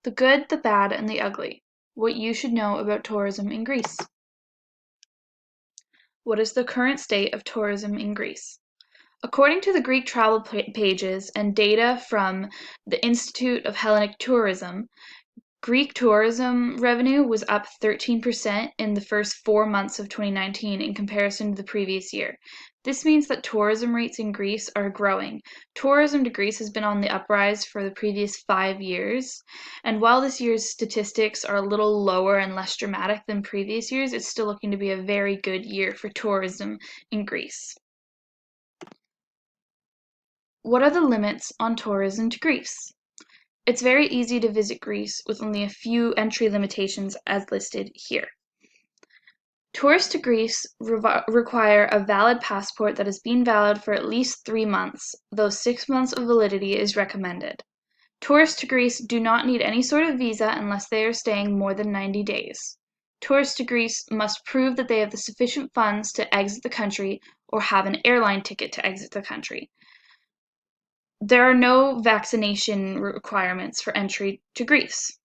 The good, the bad, and the ugly. What you should know about tourism in Greece. What is the current state of tourism in Greece? According to the Greek travel pages and data from the Institute of Hellenic Tourism, Greek tourism revenue was up 13% in the first 4 months of 2019 in comparison to the previous year. This means that tourism rates in Greece are growing. Tourism to Greece has been on the uprise for the previous 5 years, and while this year's statistics are a little lower and less dramatic than previous years, it's still looking to be a very good year for tourism in Greece. What are the limits on tourism to Greece? It's very easy to visit Greece with only a few entry limitations as listed here. Tourists to Greece require a valid passport that has been valid for at least 3 months, though 6 months of validity is recommended. Tourists to Greece do not need any sort of visa unless they are staying more than 90 days. Tourists to Greece must prove that they have the sufficient funds to exit the country or have an airline ticket to exit the country. There are no vaccination requirements for entry to Greece.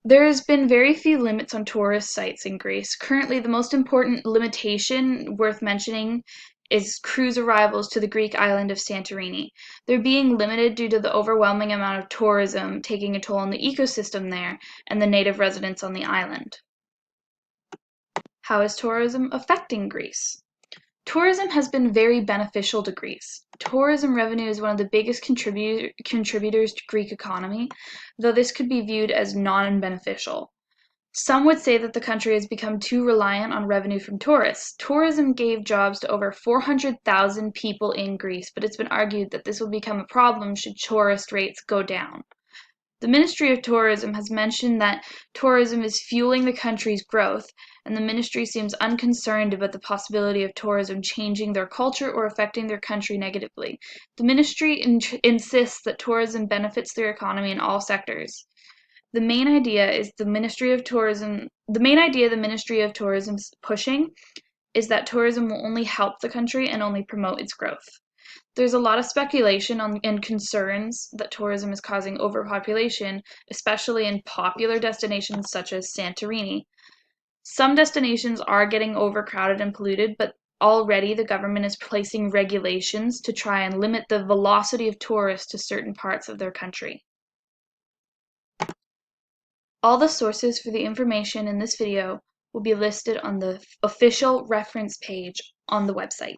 There has been very few limits on tourist sites in Greece. Currently, the most important limitation worth mentioning is cruise arrivals to the Greek island of Santorini. They're being limited due to the overwhelming amount of tourism taking a toll on the ecosystem there and the native residents on the island. How is tourism affecting Greece? Tourism has been very beneficial to Greece. Tourism revenue is one of the biggest contributors to Greek economy, though this could be viewed as non-beneficial. Some would say that the country has become too reliant on revenue from tourists. Tourism gave jobs to over 400,000 people in Greece, but it's been argued that this will become a problem should tourist rates go down. The Ministry of Tourism has mentioned that tourism is fueling the country's growth, and the ministry seems unconcerned about the possibility of tourism changing their culture or affecting their country negatively. The ministry insists that tourism benefits their economy in all sectors. The main idea the Ministry of Tourism is pushing is that tourism will only help the country and only promote its growth. There's a lot of speculation and concerns that tourism is causing overpopulation, especially in popular destinations such as Santorini. Some destinations are getting overcrowded and polluted, but already the government is placing regulations to try and limit the velocity of tourists to certain parts of their country. All the sources for the information in this video will be listed on the official reference page on the website.